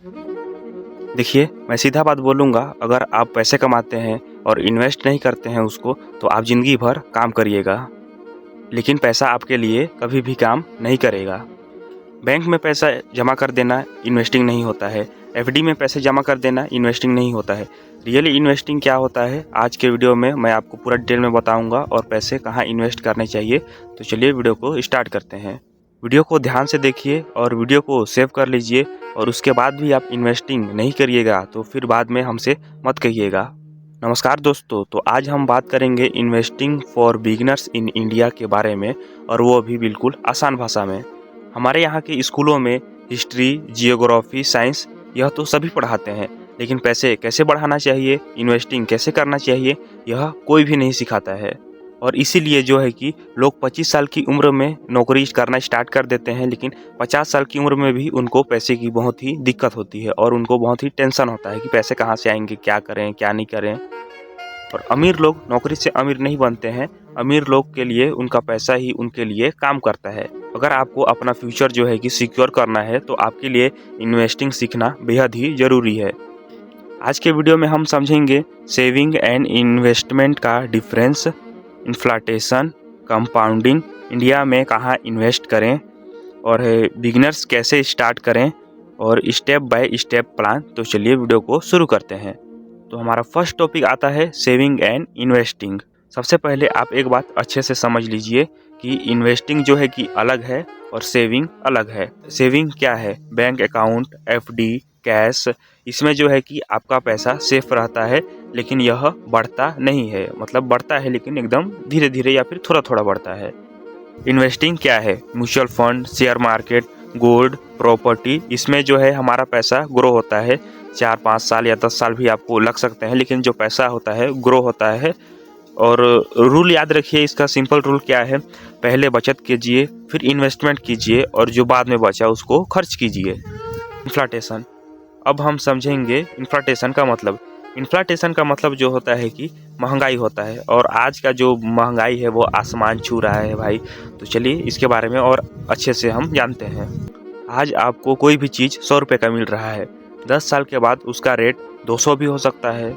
देखिए, मैं सीधा बात बोलूँगा, अगर आप पैसे कमाते हैं और इन्वेस्ट नहीं करते हैं उसको, तो आप ज़िंदगी भर काम करिएगा, लेकिन पैसा आपके लिए कभी भी काम नहीं करेगा। बैंक में पैसा जमा कर देना इन्वेस्टिंग नहीं होता है, एफडी में पैसे जमा कर देना इन्वेस्टिंग नहीं होता है। रियली इन्वेस्टिंग क्या होता है, आज के वीडियो में मैं आपको पूरा डिटेल में बताऊँगा और पैसे कहाँ इन्वेस्ट करने चाहिए। तो चलिए वीडियो को स्टार्ट करते हैं। वीडियो को ध्यान से देखिए और वीडियो को सेव कर लीजिए, और उसके बाद भी आप इन्वेस्टिंग नहीं करिएगा तो फिर बाद में हमसे मत कहिएगा। नमस्कार दोस्तों, तो आज हम बात करेंगे investing for beginners in India के बारे में, और वो भी बिल्कुल आसान भाषा में। हमारे यहाँ के स्कूलों में हिस्ट्री, जियोग्राफी, साइंस यह तो सभी पढ़ाते हैं, लेकिन पैसे कैसे बढ़ाना चाहिए, इन्वेस्टिंग कैसे करना चाहिए, यह कोई भी नहीं सिखाता है। और इसीलिए जो है कि लोग 25 साल की उम्र में नौकरी करना स्टार्ट कर देते हैं, लेकिन 50 साल की उम्र में भी उनको पैसे की बहुत ही दिक्कत होती है और उनको बहुत ही टेंशन होता है कि पैसे कहाँ से आएंगे, क्या करें क्या नहीं करें। और अमीर लोग नौकरी से अमीर नहीं बनते हैं, अमीर लोग के लिए उनका पैसा ही उनके लिए काम करता है। अगर आपको अपना फ्यूचर जो है कि सिक्योर करना है, तो आपके लिए इन्वेस्टिंग सीखना बेहद ही ज़रूरी है। आज के वीडियो में हम समझेंगे सेविंग एंड इन्वेस्टमेंट का डिफरेंस, इन्फ्लेशन, कंपाउंडिंग, इंडिया में कहाँ इन्वेस्ट करें, और बिगिनर्स कैसे स्टार्ट करें, और स्टेप बाय स्टेप प्लान। तो चलिए वीडियो को शुरू करते हैं। तो हमारा फर्स्ट टॉपिक आता है सेविंग एंड इन्वेस्टिंग। सबसे पहले आप एक बात अच्छे से समझ लीजिए कि इन्वेस्टिंग जो है कि अलग है और सेविंग अलग है। सेविंग क्या है? बैंक अकाउंट, एफडी, कैश, इसमें जो है कि आपका पैसा सेफ रहता है, लेकिन यह बढ़ता नहीं है। मतलब बढ़ता है लेकिन एकदम धीरे धीरे या फिर थोड़ा थोड़ा बढ़ता है। इन्वेस्टिंग क्या है? Mutual fund, share market, gold, property, इसमें जो है हमारा पैसा ग्रो होता है। 4-5 साल या 10 साल भी आपको लग सकते हैं, लेकिन जो पैसा होता है ग्रो होता है। और रूल याद रखिए, इसका सिंपल रूल क्या है? पहले बचत कीजिए, फिर इन्वेस्टमेंट कीजिए, और जो बाद में बचा उसको खर्च कीजिए। इन्फ्लेशन। अब हम समझेंगे इन्फ्लेशन का मतलब। इन्फ्लेशन का मतलब जो होता है कि महंगाई होता है, और आज का जो महंगाई है वो आसमान छू रहा है भाई। तो चलिए इसके बारे में और अच्छे से हम जानते हैं। आज आपको कोई भी चीज़ 100 रुपये का मिल रहा है, 10 साल के बाद उसका रेट 200 भी हो सकता है,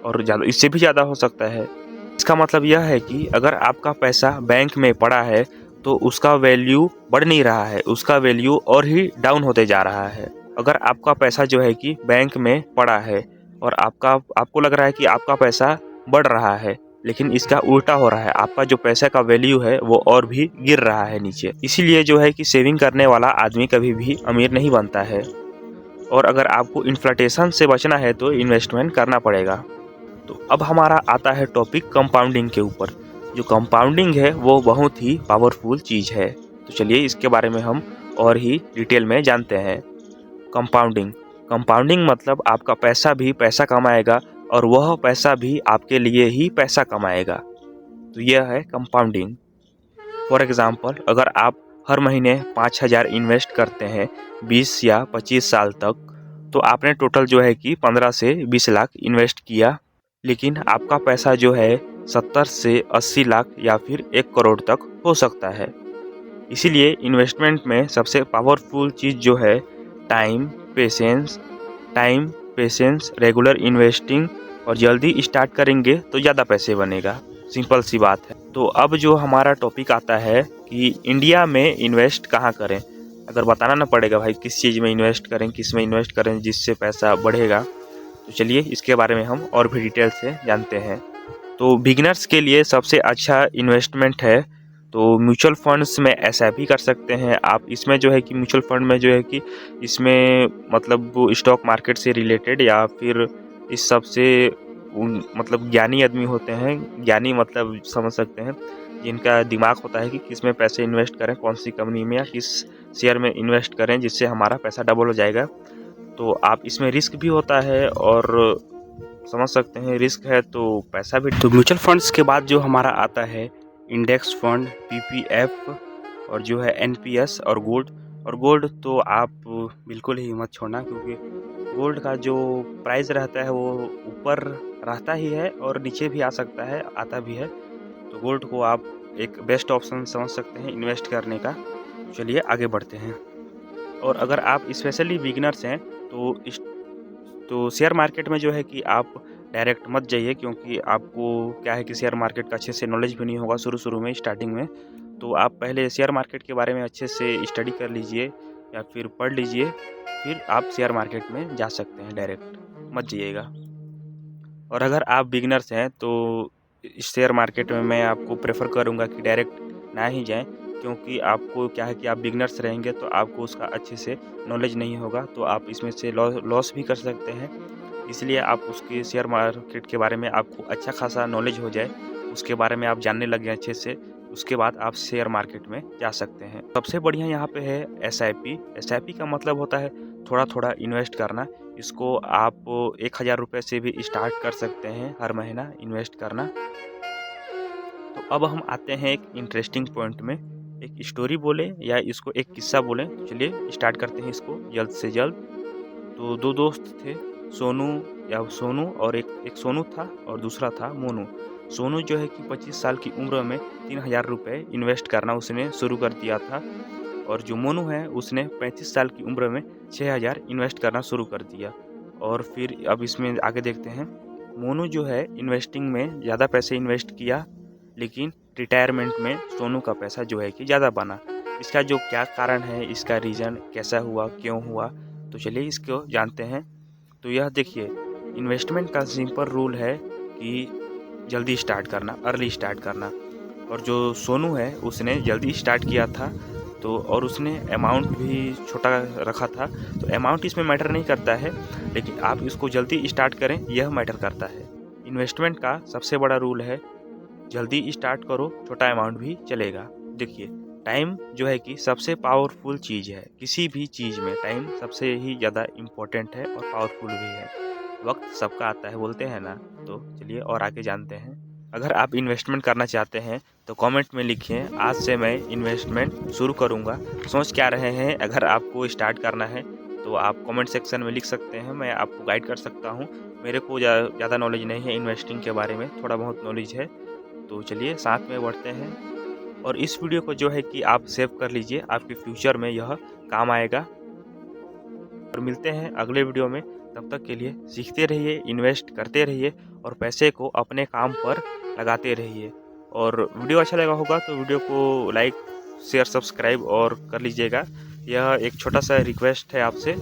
और ज़्यादा इससे भी ज़्यादा हो सकता है। इसका मतलब यह है कि अगर आपका पैसा बैंक में पड़ा है तो उसका वैल्यू बढ़ नहीं रहा है, उसका वैल्यू और ही डाउन होते जा रहा है। अगर आपका पैसा जो है कि बैंक में पड़ा है और आपको लग रहा है कि आपका पैसा बढ़ रहा है, लेकिन इसका उल्टा हो रहा है, आपका जो पैसे का वैल्यू है वो और भी गिर रहा है नीचे। इसीलिए जो है कि सेविंग करने वाला आदमी कभी भी अमीर नहीं बनता है। और अगर आपको इन्फ्लेशन से बचना है तो इन्वेस्टमेंट करना पड़ेगा। तो अब हमारा आता है टॉपिक कंपाउंडिंग के ऊपर। जो कंपाउंडिंग है वो बहुत ही पावरफुल चीज़ है। तो चलिए इसके बारे में हम और ही डिटेल में जानते हैं। कंपाउंडिंग। कंपाउंडिंग मतलब आपका पैसा भी पैसा कमाएगा, और वह पैसा भी आपके लिए ही पैसा कमाएगा। तो यह है कंपाउंडिंग। फॉर एग्जांपल, अगर आप हर महीने 5,000 इन्वेस्ट करते हैं 20 या 25 साल तक, तो आपने टोटल जो है कि 15 से 20 लाख इन्वेस्ट किया, लेकिन आपका पैसा जो है 70 से 80 लाख या फिर 1 करोड़ तक हो सकता है। इसीलिए इन्वेस्टमेंट में सबसे पावरफुल चीज़ जो है टाइम, पेशेंस, रेगुलर इन्वेस्टिंग, और जल्दी स्टार्ट करेंगे तो ज़्यादा पैसे बनेगा। सिंपल सी बात है। तो अब जो हमारा टॉपिक आता है कि इंडिया में इन्वेस्ट कहाँ करें। अगर बताना ना पड़ेगा भाई किस चीज़ में इन्वेस्ट करें, किस में इन्वेस्ट करें जिससे पैसा बढ़ेगा, तो चलिए इसके बारे में हम और भी डिटेल से जानते हैं। तो बिगिनर्स के लिए सबसे अच्छा इन्वेस्टमेंट है तो म्यूचुअल फंड्स में एसआईपी कर सकते हैं आप। इसमें जो है कि म्यूचुअल फंड में जो है कि इसमें मतलब वो स्टॉक मार्केट से रिलेटेड या फिर इस सब से मतलब ज्ञानी आदमी होते हैं। ज्ञानी मतलब समझ सकते हैं, जिनका दिमाग होता है कि किस में पैसे इन्वेस्ट करें, कौन सी कंपनी में या किस शेयर में इन्वेस्ट करें जिससे हमारा पैसा डबल हो जाएगा। तो आप इसमें रिस्क भी होता है, और समझ सकते हैं रिस्क है तो पैसा भी। तो म्यूचुअल फंड्स के बाद जो हमारा आता है इंडेक्स फंड, पीपीएफ, और जो है एनपीएस और गोल्ड। और गोल्ड तो आप बिल्कुल ही मत छोड़ना, क्योंकि गोल्ड का जो प्राइस रहता है वो ऊपर रहता ही है और नीचे भी आ सकता है, आता भी है। तो गोल्ड को आप एक बेस्ट ऑप्शन समझ सकते हैं इन्वेस्ट करने का। चलिए आगे बढ़ते हैं। और अगर आप स्पेशली बिगिनर्स हैं तो शेयर मार्केट में जो है कि आप डायरेक्ट मत जाइए, क्योंकि आपको क्या है कि शेयर मार्केट का अच्छे से नॉलेज भी नहीं होगा शुरू में स्टार्टिंग में। तो आप पहले शेयर मार्केट के बारे में अच्छे से स्टडी कर लीजिए या फिर पढ़ लीजिए, फिर आप शेयर मार्केट में जा सकते हैं, डायरेक्ट मत जाइएगा। और अगर आप बिगिनर्स हैं तो शेयर मार्केट में मैं आपको प्रेफर करूंगा कि डायरेक्ट ना ही जाएं, क्योंकि आपको क्या है कि आप बिगिनर्स रहेंगे तो आपको उसका अच्छे से नॉलेज नहीं होगा, तो आप इसमें से लॉस भी कर सकते हैं। इसलिए आप उसके शेयर मार्केट के बारे में आपको अच्छा खासा नॉलेज हो जाए, उसके बारे में आप जानने लगे अच्छे से, उसके बाद आप शेयर मार्केट में जा सकते हैं। सबसे बढ़िया यहाँ पे है SIP का मतलब होता है थोड़ा थोड़ा इन्वेस्ट करना। इसको आप 1000 रुपये से भी स्टार्ट कर सकते हैं हर महीना इन्वेस्ट करना। तो अब हम आते हैं एक इंटरेस्टिंग पॉइंट में, एक स्टोरी बोले या इसको एक किस्सा बोले। तो चलिए स्टार्ट करते हैं इसको जल्द से जल्द। तो दो दोस्त थे, सोनू और एक सोनू था और दूसरा था मोनू। सोनू जो है कि 25 साल की उम्र में 3000 रुपये इन्वेस्ट करना उसने शुरू कर दिया था, और जो मोनू है उसने 35 साल की उम्र में 6000 इन्वेस्ट करना शुरू कर दिया। और फिर अब इसमें आगे देखते हैं, मोनू जो है इन्वेस्टिंग में ज़्यादा पैसे इन्वेस्ट किया, लेकिन रिटायरमेंट में सोनू का पैसा जो है कि ज़्यादा बना। इसका जो क्या कारण है, इसका रीज़न कैसा हुआ, क्यों हुआ, तो चलिए इसको जानते हैं। तो यह देखिए, इन्वेस्टमेंट का सिंपल रूल है कि जल्दी स्टार्ट करना, अर्ली स्टार्ट करना। और जो सोनू है उसने जल्दी स्टार्ट किया था, तो और उसने अमाउंट भी छोटा रखा था। तो अमाउंट इसमें मैटर नहीं करता है, लेकिन आप इसको जल्दी स्टार्ट करें यह मैटर करता है। इन्वेस्टमेंट का सबसे बड़ा रूल है जल्दी स्टार्ट करो, छोटा अमाउंट भी चलेगा। देखिए, टाइम जो है कि सबसे पावरफुल चीज़ है, किसी भी चीज़ में टाइम सबसे ही ज़्यादा इम्पोर्टेंट है और पावरफुल भी है। वक्त सबका आता है बोलते हैं ना। तो चलिए और आगे जानते हैं। अगर आप इन्वेस्टमेंट करना चाहते हैं तो कमेंट में लिखिए, आज से मैं इन्वेस्टमेंट शुरू करूंगा। सोच क्या रहे हैं? अगर आपको स्टार्ट करना है तो आप कमेंट सेक्शन में लिख सकते हैं, मैं आपको गाइड कर सकता हूं। मेरे को ज़्यादा नॉलेज नहीं है इन्वेस्टिंग के बारे में, थोड़ा बहुत नॉलेज है। तो चलिए साथ में बढ़ते हैं, और इस वीडियो को जो है कि आप सेव कर लीजिए, आपके फ्यूचर में यह काम आएगा। और मिलते हैं अगले वीडियो में, तब तक के लिए सीखते रहिए, इन्वेस्ट करते रहिए और पैसे को अपने काम पर लगाते रहिए। और वीडियो अच्छा लगा होगा तो वीडियो को लाइक, शेयर, सब्सक्राइब और कर लीजिएगा। यह एक छोटा सा रिक्वेस्ट है आपसे।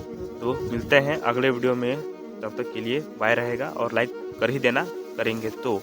तो मिलते हैं अगले वीडियो में, तब तक के लिए बाय रहेगा, और लाइक कर ही देना, करेंगे तो।